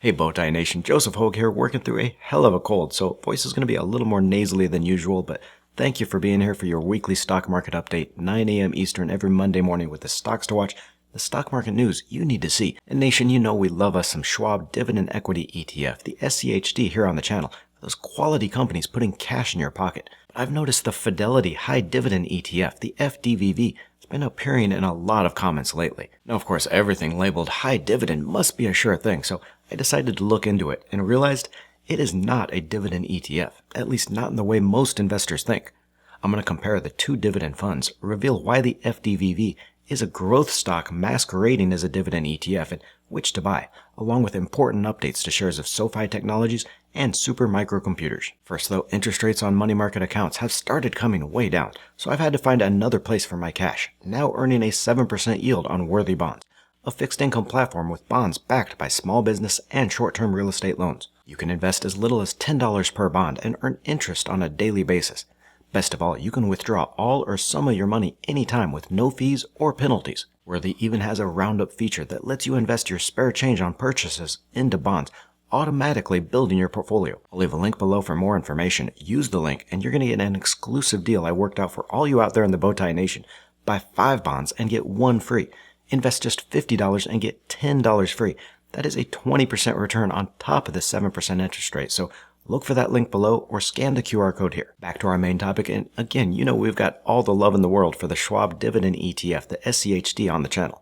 Hey Bowtie Nation, Joseph Hogue here, working through a hell of a cold, so voice is going to be a little more nasally than usual, but thank you for being here for your weekly stock market update, 9 a.m. Eastern every Monday morning with the stocks to watch, the stock market news you need to see. And Nation, you know we love us some Schwab Dividend Equity ETF, the SCHD here on the channel, those quality companies putting cash in your pocket. But I've noticed the Fidelity High Dividend ETF, the FDVV, has been appearing in a lot of comments lately. Now, of course, everything labeled high dividend must be a sure thing, so I decided to look into it and realized it is not a dividend ETF, at least not in the way most investors think. I'm going to compare the two dividend funds, reveal why the FDVV is a growth stock masquerading as a dividend ETF and which to buy, along with important updates to shares of SoFi Technologies and super microcomputers. First though, interest rates on money market accounts have started coming way down, so I've had to find another place for my cash, now earning a 7% yield on worthy bonds, a fixed income platform with bonds backed by small business and short-term real estate loans. You can invest as little as $10 per bond and earn interest on a daily basis. Best of all, you can withdraw all or some of your money anytime with no fees or penalties. Worthy even has a roundup feature that lets you invest your spare change on purchases into bonds, automatically building your portfolio. I'll leave a link below for more information. Use the link and you're going to get an exclusive deal I worked out for all you out there in the Bowtie Nation. Buy 5 bonds and get 1 free. Invest just $50 and get $10 free. That is a 20% return on top of the 7% interest rate. So look for that link below or scan the QR code here. Back to our main topic, and again, you know we've got all the love in the world for the Schwab Dividend ETF, the SCHD, on the channel.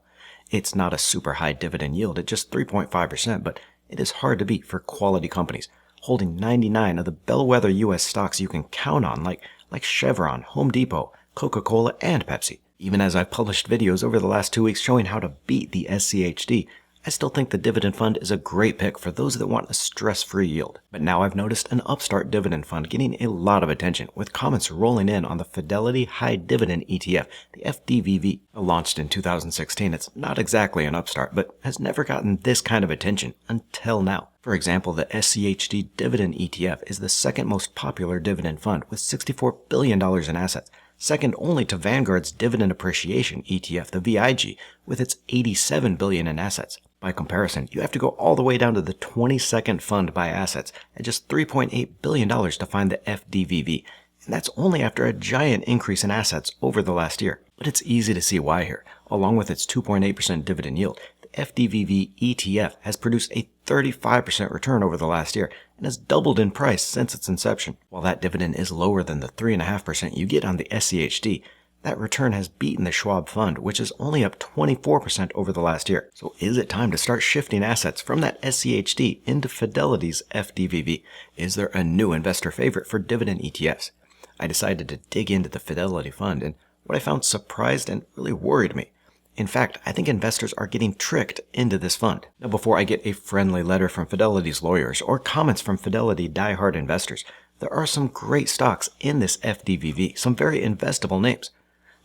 It's not a super high dividend yield at just 3.5%, but it is hard to beat for quality companies, holding 99 of the bellwether US stocks you can count on, like Chevron, Home Depot, Coca-Cola, and Pepsi. Even as I've published videos over the last 2 weeks showing how to beat the SCHD, I still think the dividend fund is a great pick for those that want a stress-free yield. But now I've noticed an upstart dividend fund getting a lot of attention, with comments rolling in on the Fidelity High Dividend ETF, the FDVV. Launched in 2016, it's not exactly an upstart, but has never gotten this kind of attention until now. For example, the SCHD Dividend ETF is the second most popular dividend fund with $64 billion in assets, second only to Vanguard's Dividend Appreciation ETF, the VIG, with its $87 billion in assets. By comparison, you have to go all the way down to the 22nd fund by assets at just $3.8 billion to find the FDVV, and that's only after a giant increase in assets over the last year. But it's easy to see why here. Along with its 2.8% dividend yield, the FDVV ETF has produced a 35% return over the last year and has doubled in price since its inception. While that dividend is lower than the 3.5% you get on the SCHD, that return has beaten the Schwab fund, which is only up 24% over the last year. So is it time to start shifting assets from that SCHD into Fidelity's FDVV? Is there a new investor favorite for dividend ETFs? I decided to dig into the Fidelity fund, and what I found surprised and really worried me. In fact, I think investors are getting tricked into this fund. Now, before I get a friendly letter from Fidelity's lawyers or comments from Fidelity diehard investors, there are some great stocks in this FDVV, some very investable names.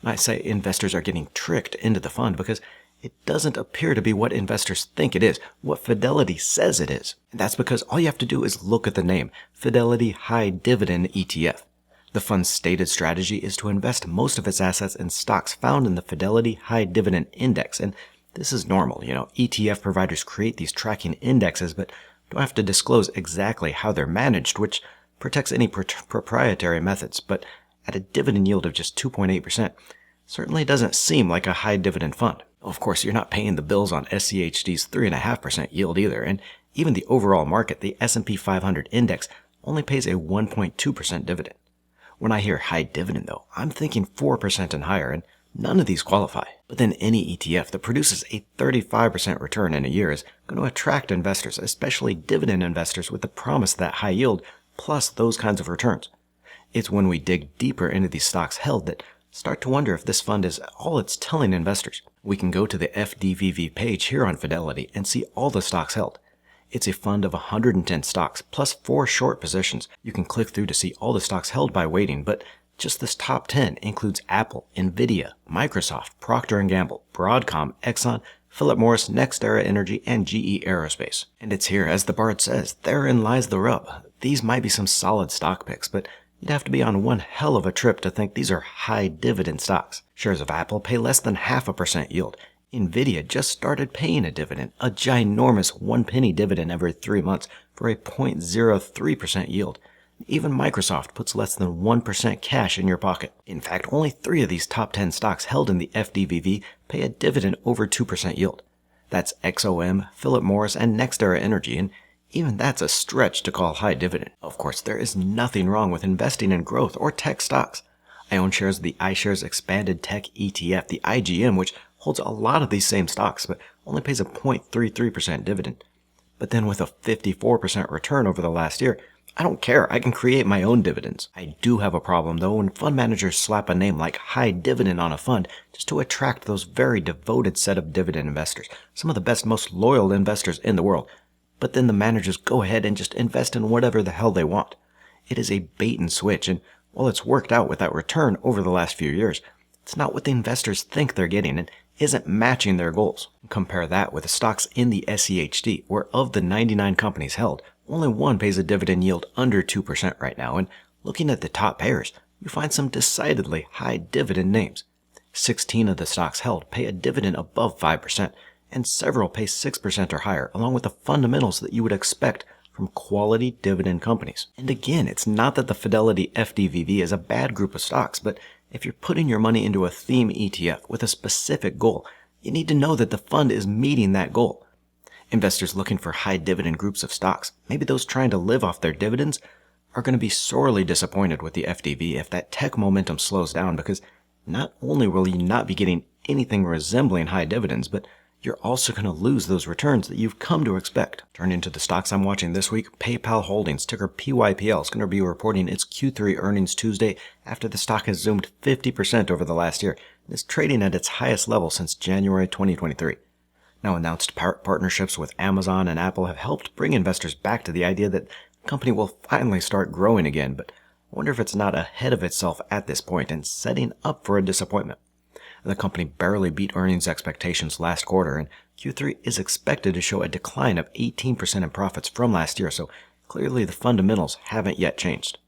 I say investors are getting tricked into the fund because it doesn't appear to be what investors think it is, what Fidelity says it is. And that's because all you have to do is look at the name, Fidelity High Dividend ETF. The fund's stated strategy is to invest most of its assets in stocks found in the Fidelity High Dividend Index, and this is normal. ETF providers create these tracking indexes, but don't have to disclose exactly how they're managed, which protects any proprietary methods. But at a dividend yield of just 2.8%, certainly doesn't seem like a high dividend fund. Of course, you're not paying the bills on SCHD's 3.5% yield either, and even the overall market, the S&P 500 index, only pays a 1.2% dividend. When I hear high dividend though, I'm thinking 4% and higher, and none of these qualify. But then any ETF that produces a 35% return in a year is going to attract investors, especially dividend investors, with the promise of that high yield plus those kinds of returns. It's when we dig deeper into these stocks held that start to wonder if this fund is all it's telling investors. We can go to the FDVV page here on Fidelity and see all the stocks held. It's a fund of 110 stocks plus 4 short positions. You can click through to see all the stocks held by weighting, but just this top 10 includes Apple, Nvidia, Microsoft, Procter & Gamble, Broadcom, Exxon, Philip Morris, NextEra Energy, and GE Aerospace. And it's here, as the bard says, therein lies the rub. These might be some solid stock picks, but you'd have to be on one hell of a trip to think these are high dividend stocks. Shares of Apple pay less than 0.5% yield. Nvidia just started paying a dividend, a ginormous 1 penny dividend every 3 months for a 0.03% yield. Even Microsoft puts less than 1% cash in your pocket. In fact, only 3 of these top 10 stocks held in the FDVV pay a dividend over 2% yield. That's XOM, Philip Morris, and NextEra Energy, and even that's a stretch to call high dividend. Of course, there is nothing wrong with investing in growth or tech stocks. I own shares of the iShares Expanded Tech ETF, the IGM, which holds a lot of these same stocks, but only pays a 0.33% dividend. But then with a 54% return over the last year, I don't care, I can create my own dividends. I do have a problem though when fund managers slap a name like high dividend on a fund just to attract those very devoted set of dividend investors, some of the best, most loyal investors in the world. But then the managers go ahead and just invest in whatever the hell they want. It is a bait and switch, and while it's worked out with that return over the last few years, it's not what the investors think they're getting and isn't matching their goals. Compare that with the stocks in the SCHD, where of the 99 companies held, only one pays a dividend yield under 2% right now, and looking at the top payers, you find some decidedly high dividend names. 16 of the stocks held pay a dividend above 5%, and several pay 6% or higher, along with the fundamentals that you would expect from quality dividend companies. And again, it's not that the Fidelity FDVV is a bad group of stocks, but if you're putting your money into a theme ETF with a specific goal, you need to know that the fund is meeting that goal. Investors looking for high dividend groups of stocks, maybe those trying to live off their dividends, are going to be sorely disappointed with the FDV if that tech momentum slows down, because not only will you not be getting anything resembling high dividends, but you're also going to lose those returns that you've come to expect. Turning to the stocks I'm watching this week, PayPal Holdings, ticker PYPL, is going to be reporting its Q3 earnings Tuesday after the stock has zoomed 50% over the last year and is trading at its highest level since January 2023. Now, announced partnerships with Amazon and Apple have helped bring investors back to the idea that the company will finally start growing again, but I wonder if it's not ahead of itself at this point and setting up for a disappointment. The company barely beat earnings expectations last quarter, and Q3 is expected to show a decline of 18% in profits from last year, so clearly the fundamentals haven't yet changed.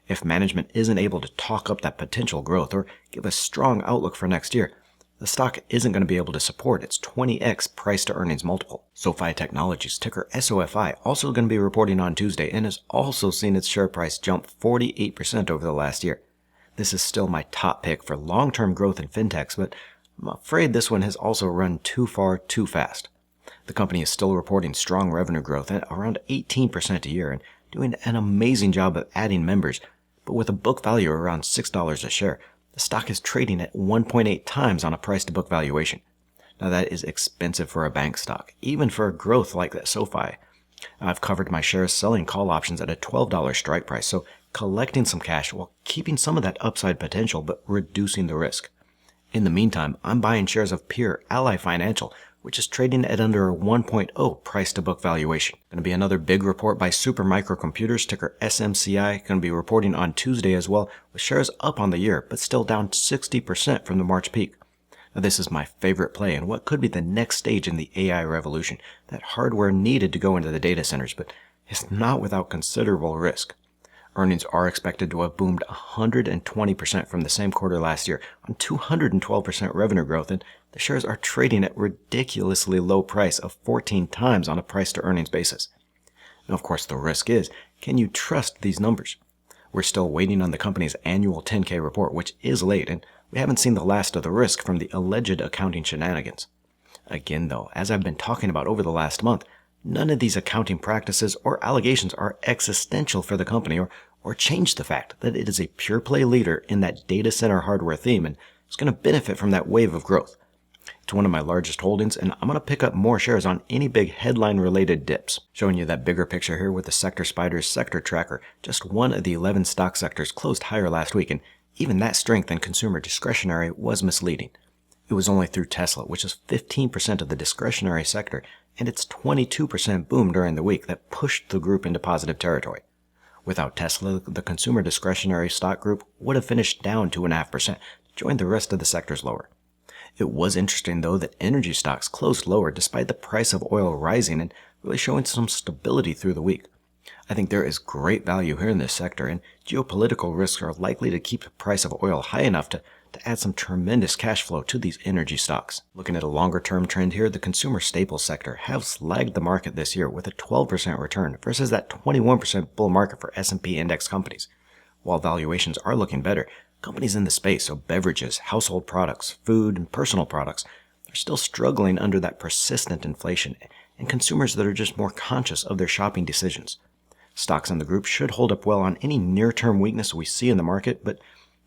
If management isn't able to talk up that potential growth or give a strong outlook for next year, the stock isn't going to be able to support its 20x price-to-earnings multiple. SoFi Technologies, ticker SOFI, also going to be reporting on Tuesday and has also seen its share price jump 48% over the last year. This is still my top pick for long-term growth in fintechs, but I'm afraid this one has also run too far too fast. The company is still reporting strong revenue growth at around 18% a year and doing an amazing job of adding members, but with a book value around $6 a share, the stock is trading at 1.8 times on a price-to-book valuation. Now that is expensive for a bank stock, even for a growth like that SoFi. I've covered my shares selling call options at a $12 strike price, so collecting some cash while keeping some of that upside potential but reducing the risk. In the meantime, I'm buying shares of peer Ally Financial, which is trading at under a 1.0 price-to-book valuation. Going to be another big report by Supermicro Computers, ticker SMCI, going to be reporting on Tuesday as well, with shares up on the year, but still down 60% from the March peak. Now, this is my favorite play and what could be the next stage in the AI revolution, that hardware needed to go into the data centers, but it's not without considerable risk. Earnings are expected to have boomed 120% from the same quarter last year on 212% revenue growth, and the shares are trading at ridiculously low price of 14 times on a price-to-earnings basis. Now, of course, the risk is, can you trust these numbers? We're still waiting on the company's annual 10K report, which is late, and we haven't seen the last of the risk from the alleged accounting shenanigans. Again, though, as I've been talking about over the last month, none of these accounting practices or allegations are existential for the company or change the fact that it is a pure-play leader in that data center hardware theme and is going to benefit from that wave of growth. It's one of my largest holdings, and I'm going to pick up more shares on any big headline-related dips. Showing you that bigger picture here with the Sector Spiders Sector Tracker. Just one of the 11 stock sectors closed higher last week, and even that strength in consumer discretionary was misleading. It was only through Tesla, which is 15% of the discretionary sector, and its 22% boom during the week that pushed the group into positive territory. Without Tesla, the consumer discretionary stock group would have finished down 2.5%, to join the rest of the sectors lower. It was interesting, though, that energy stocks closed lower despite the price of oil rising and really showing some stability through the week. I think there is great value here in this sector, and geopolitical risks are likely to keep the price of oil high enough to to add some tremendous cash flow to these energy stocks. Looking at a longer term trend here, the consumer staples sector has lagged the market this year with a 12% return versus that 21% bull market for S&P index companies. While valuations are looking better, companies in the space, so beverages, household products, food, and personal products, are still struggling under that persistent inflation and consumers that are just more conscious of their shopping decisions. Stocks in the group should hold up well on any near-term weakness we see in the market, but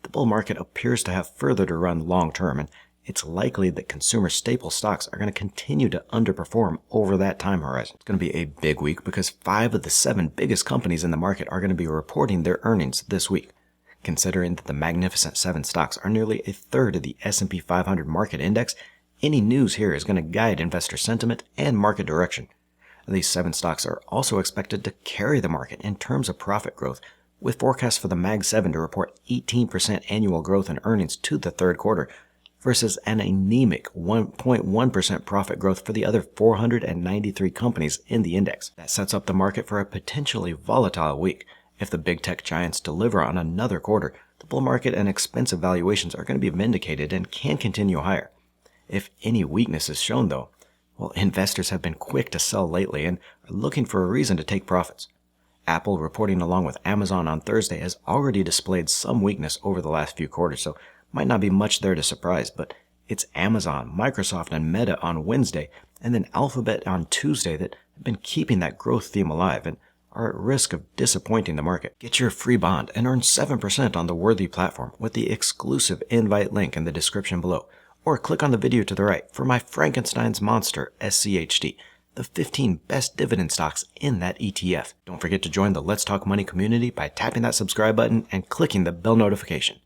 the bull market appears to have further to run long-term, and it's likely that consumer staple stocks are going to continue to underperform over that time horizon. It's going to be a big week because 5 of the 7 biggest companies in the market are going to be reporting their earnings this week. Considering that the Magnificent 7 stocks are nearly a third of the S&P 500 market index, any news here is going to guide investor sentiment and market direction. These 7 stocks are also expected to carry the market in terms of profit growth, with forecasts for the Mag 7 to report 18% annual growth in earnings to the third quarter, versus an anemic 1.1% profit growth for the other 493 companies in the index. That sets up the market for a potentially volatile week. If the big tech giants deliver on another quarter, the bull market and expensive valuations are going to be vindicated and can continue higher. If any weakness is shown, though, well, investors have been quick to sell lately and are looking for a reason to take profits. Apple, reporting along with Amazon on Thursday, has already displayed some weakness over the last few quarters, so might not be much there to surprise, but it's Amazon, Microsoft, and Meta on Wednesday, and then Alphabet on Tuesday that have been keeping that growth theme alive and are at risk of disappointing the market. Get your free bond and earn 7% on the Worthy platform with the exclusive invite link in the description below, or click on the video to the right for my Frankenstein's Monster SCHD, the 15 best dividend stocks in that ETF. Don't forget to join the Let's Talk Money community by tapping that subscribe button and clicking the bell notification.